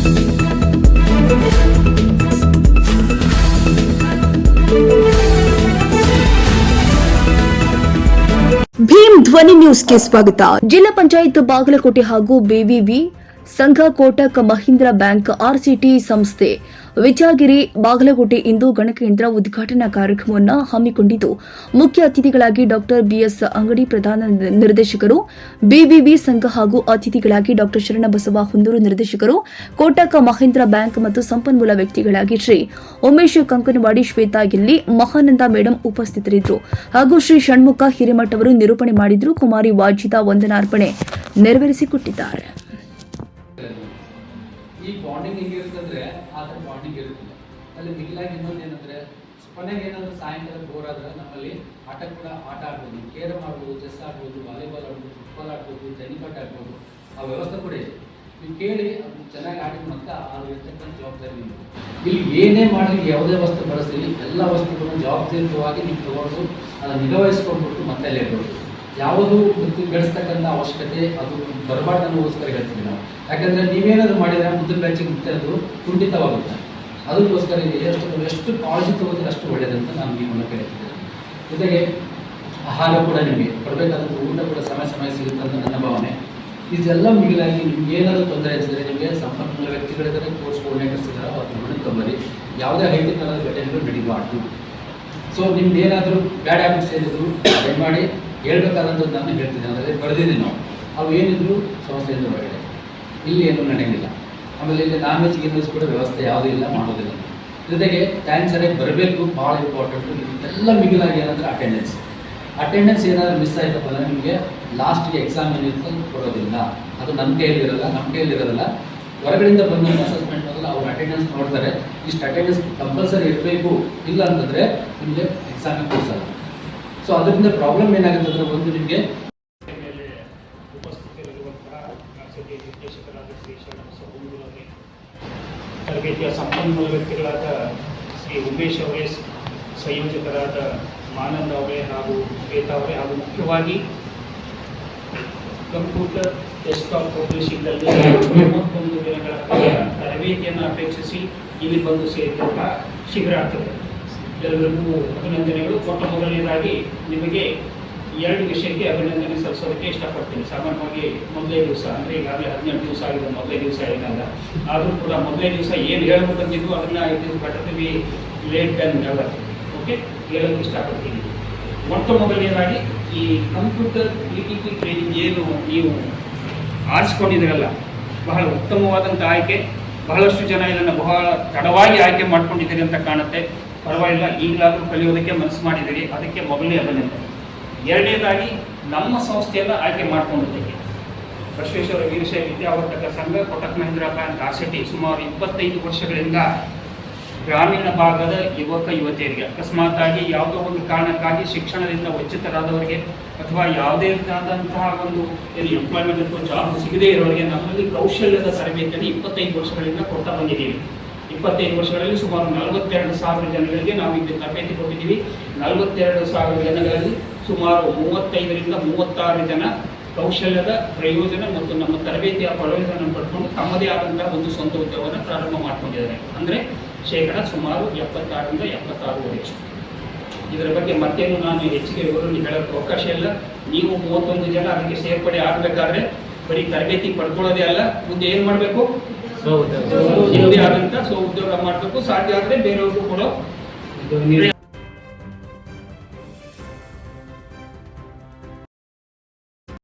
ಭೀಮ್ ಧ್ವನಿ ನ್ಯೂಸ್ಗೆ ಸ್ವಾಗತ. ಜಿಲ್ಲಾ ಪಂಚಾಯತ್ ಬಾಗಲಕೋಟೆ ಹಾಗೂ ಬಿವಿವಿ ಸಂಘ, ಕೋಟಕ್ ಮಹೀಂದ್ರಾ ಬ್ಯಾಂಕ್, ಆರ್ಸಿಟಿ ಸಂಸ್ಥೆ, ವಿಚಾರಗಿರಿ, ಬಾಗಲಕೋಟೆ ಇಂದು ಗಣಕಯಂತ್ರ ಉದ್ಘಾಟನಾ ಕಾರ್ಯಕ್ರಮವನ್ನು ಹಮ್ಮಿಕೊಂಡಿದ್ದು, ಮುಖ್ಯ ಅತಿಥಿಗಳಾಗಿ ಡಾ ಬಿಎಸ್ ಅಂಗಡಿ, ಪ್ರಧಾನ ನಿರ್ದೇಶಕರು, ಬಿವಿವಿ ಸಂಘ ಹಾಗೂ ಅತಿಥಿಗಳಾಗಿ ಡಾ ಶರಣಬಸವ ಹುಂದೂರು, ನಿರ್ದೇಶಕರು, ಕೋಟಕ್ ಮಹೀಂದ್ರಾ ಬ್ಯಾಂಕ್ ಮತ್ತು ಸಂಪನ್ಮೂಲ ವ್ಯಕ್ತಿಗಳಾಗಿ ಶ್ರೀ ಉಮೇಶ್ ಕಂಕನವಾಡಿ, ಶ್ವೇತಾ ಗಿಲ್ಲಿ, ಮಹಾನಂದ ಮೇಡಂ ಉಪಸ್ಥಿತರಿದ್ದರು ಹಾಗೂ ಶ್ರೀ ಷಣ್ಮುಖ ಹಿರೇಮಠ ಅವರು ನಿರೂಪಣೆ ಮಾಡಿದ್ರು. ಕುಮಾರಿ ವಾಜಿದಾ ವಂದನಾರ್ಪಣೆ ನೆರವೇರಿಸಿಕೊಟ್ಟಿದ್ದಾರೆ. ಈ ಬಾಂಡಿಂಗ್ ಹೆಂಗಿರುತ್ತಂದ್ರೆ ಆ ಥರ ಬಾಂಡಿಂಗ್ ಇರುತ್ತಿಲ್ಲ. ಅಲ್ಲಿ ಮಿಗಿಲಾಗಿ ಇನ್ನೊಂದು ಏನಂದ್ರೆ, ಕೊನೆಗೆ ಏನಾದರೂ ಸಾಯಂಕಾಲ ಬೋರ್ ಆದ್ರೆ ನಮ್ಮಲ್ಲಿ ಆಟ ಕೂಡ ಆಟ ಆಡ್ಬೋದು, ಕೇರಮ್ ಆಡ್ಬೋದು, ಚೆಸ್ ಆಡ್ಬೋದು, ವಾಲಿಬಾಲ್ ಆಡ್ಬೋದು, ಫುಟ್ಬಾಲ್ ಆಡ್ಬೋದು, ಜನಿಪಟ್ ಆಡ್ಬೋದು. ಆ ವ್ಯವಸ್ಥೆ ಕೂಡ ಇದೆ. ನೀವು ಕೇಳಿ ಅದು ಚೆನ್ನಾಗಿ ಆಡಿದ ಮತ್ತೆ ಅದು ಇರ್ತಕ್ಕಂಥ ಜವಾಬ್ದಾರಿ ನೀವು. ಇಲ್ಲಿ ಏನೇ ಮಾಡಲಿ, ಯಾವುದೇ ವಸ್ತು ಬಳಸಲಿ, ಎಲ್ಲ ವಸ್ತುಗಳನ್ನು ಜವಾಬ್ದಾರಿಯುತವಾಗಿ ನೀವು ತಗೊಂಡು ಅದನ್ನು ನಿಗವಹಿಸ್ಕೊಂಡ್ಬಿಟ್ಟು ಮತ್ತೆ ಅಲ್ಲೇ ಇರ್ಬೋದು. ಯಾವುದು ಗಳಿಸ್ತಕ್ಕಂಥ ಅವಶ್ಯಕತೆ ಅದು ಬರಬಾರ್ದು ಅನ್ನೋಗೋಸ್ಕರ ಹೇಳ್ತೀವಿ ನಾವು. ಯಾಕಂದರೆ ನೀವೇನಾದರೂ ಮಾಡಿದರೆ ಮುಂದಿನ ಬ್ಯಾಚಿಗೆ ಮತ್ತೆ ಅದು ಕುಂಠಿತವಾಗುತ್ತೆ. ಅದಕ್ಕೋಸ್ಕರ ಎಷ್ಟು ಕಾಳಜಿ ತಗೋದ್ರೆ ಅಷ್ಟು ಒಳ್ಳೆಯದಂತ ನಾನು ಈ ಮೂಲಕ ಹೇಳ್ತಿದ್ದೇನೆ. ಜೊತೆಗೆ ಆಹಾರ ಕೂಡ ನಿಮಗೆ ಬರಬೇಕಾದಂಥ ಊಟ ಕೂಡ ಸಮಯ ಸಿಗುತ್ತೆ ಅಂತ ನನ್ನ ಭಾವನೆ. ಇದೆಲ್ಲ ಮಿಗಿಲಾಗಿ ನಿಮ್ಗೆ ಏನಾದರೂ ತೊಂದರೆ ಇದ್ದರೆ ನಿಮಗೆ ಸಂಪನ್ಮೂಲ ವ್ಯಕ್ತಿಗಳಿದ್ದಾರೆ, ಕೋರ್ಸ್ ಕೋರ್ಡಿನೇಟರ್ಸ್ ಇದ್ದಾರೆ, ಅವ್ರನ್ನ ಹುಡುಕೊಂಬರಿ. ಯಾವುದೇ ಹೈಟೆಕ್ನಾದ ಘಟನೆಗಳು ನಡೀಬಾರ್ದು. ಸೊ ನಿಮ್ದು ಏನಾದರೂ ಬ್ಯಾಡ್ ಹ್ಯಾಬಿಟ್ಸ್ ಏನಿದ್ರು ದಯಮಾಡಿ ಹೇಳ್ಬೇಕಾದಂಥದ್ದು ನಾನು ಹೇಳ್ತೀನಿ. ಅದರಲ್ಲಿ ಬರೆದಿದ್ದೀನಿ ನಾವು. ಅವು ಏನಿದ್ರು ಸಮಸ್ಯೆಯಿಂದ ಹೊರಗಡೆ ಇಲ್ಲಿ ಏನೂ ನಡೆಯಂಗಿಲ್ಲ. ಆಮೇಲೆ ಇಲ್ಲಿ ನಾನ್ ವೆಜ್ ಗಿನ್ವೆಜ್ ಕೂಡ ವ್ಯವಸ್ಥೆ ಯಾವುದೂ ಇಲ್ಲ, ಮಾಡೋದಿಲ್ಲ. ಜೊತೆಗೆ ಟೈಮ್ ಸರಿಯಾಗಿ ಬರಬೇಕು, ಭಾಳ ಇಂಪಾರ್ಟೆಂಟು. ಇದೆಲ್ಲ ಮಿಗಿಲಾಗಿ ಏನಂದರೆ ಅಟೆಂಡೆನ್ಸ್ ಏನಾದರೂ ಮಿಸ್ ಆಯ್ತಪ್ಪ ಅಂದರೆ ನಿಮಗೆ ಲಾಸ್ಟ್ಗೆ ಎಕ್ಸಾಮ್ ಏನಿರುತ್ತೆ ಕೊಡೋದಿಲ್ಲ. ಅದು ನಮ್ಮ ಕೈಯಲ್ಲಿರೋದಿಲ್ಲ. ಹೊರಗಡೆಯಿಂದ ಬಂದು ಅಸೆಸ್ಮೆಂಟ್ ಮೊದಲು ಅವ್ರು ಅಟೆಂಡೆನ್ಸ್ ನೋಡ್ತಾರೆ. ಇಷ್ಟು ಅಟೆಂಡೆನ್ಸ್ ಕಂಪಲ್ಸರಿ ಇರಬೇಕು, ಇಲ್ಲ ಅಂತಂದರೆ ನಿಮಗೆ ಎಕ್ಸಾಮಿಗೆ ಕೊಡಿಸಲ್ಲ. ಸೊ ಅದರಿಂದ ಪ್ರಾಬ್ಲಮ್ ಏನಾಗುತ್ತೆ ಅಂದರೆ, ಒಂದು ನಿಮಗೆ ಉಪಸ್ಥಿತರಿರುವಂತಹ ನಿರ್ದೇಶಕರಾದ ಶ್ರೀ ಶರಣಬಸವ ಹುಂದೂರು ಅವರೇ, ತರಬೇತಿಯ ಸಂಪನ್ಮೂಲ ವ್ಯಕ್ತಿಗಳಾದ ಶ್ರೀ ಉಮೇಶ್ ಅವರೇ, ಸಂಯೋಜಕರಾದ ಮಾನಂದ ಅವರೇ ಹಾಗೂ ಶ್ವೇತಾ ಅವರೇ, ಹಾಗೂ ಮುಖ್ಯವಾಗಿ ಕಂಪ್ಯೂಟರ್ ಡೆಸ್ಕ್ಟಾಪ್ ಪಬ್ಲಿಷಿಂಗ್ನಲ್ಲಿ 31 ದಿನಗಳ ತರಬೇತಿಯನ್ನು ಅಪೇಕ್ಷಿಸಿ ಇಲ್ಲಿ ಬಂದು ಸೇರಿದಂಥ ಶಿಬಿರಾರ್ಥಿಗಳು ಎಲ್ಲರಿಗೂ ಅಭಿನಂದನೆಗಳು. ಮೊದಲನೇದಾಗಿ ನಿಮಗೆ 2 ವಿಷಯಕ್ಕೆ ಅಭಿನಂದನೆ ಸಲ್ಲಿಸೋದಕ್ಕೆ ಇಷ್ಟಪಡ್ತೀನಿ. ಸಾಮಾನ್ಯವಾಗಿ ಮೊದಲೇ ದಿವಸ ಅಂದರೆ ಈಗಾಗಲೇ 17 ದಿವಸ ಆಗಿದೆ, ಮೊದಲೇ ದಿವಸ ಏನಲ್ಲ. ಆದರೂ ಕೂಡ ಮೊದಲೇ ದಿವಸ ಏನು ಹೇಳಬೇಕಂತಿದ್ದು ಅದನ್ನು ಇದು ಬಟರ್ವಿ ಲೇಟ್ ದೆನ್ ನೆವರ್. ಓಕೆ, ಹೇಳೋಕ್ಕೆ ಇಷ್ಟಪಡ್ತೀನಿ. ಮೊದಲನೇದಾಗಿ ಈ ಕಂಪ್ಯೂಟರ್ PTP ಟ್ರೈನಿಂಗ್ ಏನು ನೀವು ಆರಿಸ್ಕೊಂಡಿದ್ದೀರಲ್ಲ, ಬಹಳ ಉತ್ತಮವಾದಂಥ ಆಯ್ಕೆ. ಬಹಳಷ್ಟು ಜನ ಇದನ್ನು ಬಹಳ ತಡವಾಗಿ ಆಯ್ಕೆ ಮಾಡ್ಕೊಂಡಿದ್ದೀರಿ ಅಂತ ಕಾಣುತ್ತೆ. ಪರವಾಗಿಲ್ಲ, ಈಗಲಾದರೂ ಕಲಿಯೋದಕ್ಕೆ ಮನಸ್ಸು ಮಾಡಿದ್ದೀರಿ, ಅದಕ್ಕೆ ಮೊದಲನೇ ಅಭಿನಂದನೆ. ಎರಡನೇದಾಗಿ ನಮ್ಮ ಸಂಸ್ಥೆಯನ್ನು ಆಯ್ಕೆ ಮಾಡ್ಕೊಂಡಿದ್ದಕ್ಕೆ ಬಸವೇಶ್ವರ ವೀರಶೈವ ವಿದ್ಯಾವರ್ಧಕ ಸಂಘ, ಕೋಟಕ್ ಮಹೀಂದ್ರಾ ಬ್ಯಾಂಕ್, ಆರ್ಸಿಟಿ ಸುಮಾರು 25 ವರ್ಷಗಳಿಂದ ಗ್ರಾಮೀಣ ಭಾಗದ ಯುವಕ ಯುವತಿಯರಿಗೆ ಅಕಸ್ಮಾತ್ತಾಗಿ ಯಾವುದೋ ಒಂದು ಕಾರಣಕ್ಕಾಗಿ ಶಿಕ್ಷಣದಿಂದ ವಂಚಿತರಾದವರಿಗೆ ಅಥವಾ ಯಾವುದೇ ರೀತಿಯಾದಂತಹ ಒಂದು ಎಂಪ್ಲಾಯ್ಮೆಂಟ್ ಅಥವಾ ಜಾಬ್ ಸಿಗದೇ ಇರೋರಿಗೆ ನಮ್ಮಲ್ಲಿ ಕೌಶಲ್ಯದ ತರಬೇತಿಯನ್ನು 25 ವರ್ಷಗಳಿಂದ ಕೊಡ್ತಾ ಬಂದಿದ್ದೀವಿ. 25 ವರ್ಷಗಳಲ್ಲಿ ಸುಮಾರು 42,000 ಜನಗಳಿಗೆ ನಾವು ಇಲ್ಲಿ ತರಬೇತಿ ಕೊಟ್ಟಿದ್ದೀವಿ. 42,000 ಜನಗಳಲ್ಲಿ ಸುಮಾರು 35ರಿಂದ 36 ಜನ ಕೌಶಲ್ಯದ ಪ್ರಯೋಜನ ಮತ್ತು ನಮ್ಮ ತರಬೇತಿಯ ಪ್ರಯೋಜನ ಪಡ್ಕೊಂಡು ತಮ್ಮದೇ ಆದಂತಹ ಒಂದು ಸ್ವಂತ ಉದ್ಯೋಗವನ್ನು ಪ್ರಾರಂಭ ಮಾಡ್ಕೊಂಡಿದ್ದಾರೆ. ಅಂದರೆ ಸುಮಾರು 76ರಿಂದ 76%. ಇದರ ಬಗ್ಗೆ ಮತ್ತೇನು ನಾನು ಹೆಚ್ಚಿಗೆ ವಿವರಣೆ ಹೇಳೋಕ್ಕೆ ಅವಕಾಶ ಇಲ್ಲ. ನೀವು 31 ಜನ ಅದಕ್ಕೆ ಸೇರ್ಪಡೆ ಆಗಬೇಕಾದ್ರೆ ಬರೀ ತರಬೇತಿ ಪಡ್ಕೊಳ್ಳೋದೇ ಅಲ್ಲ, ಮುಂದೆ ಏನು ಮಾಡಬೇಕು, ನಿಮ್ಮದೇ ಆದಂಥ ಉದ್ಯೋಗ ಮಾಡಬೇಕು. ಸಾಧ್ಯ ಆದರೆ ಬೇರೆಯವ್ರಿಗೂ ಕೂಡ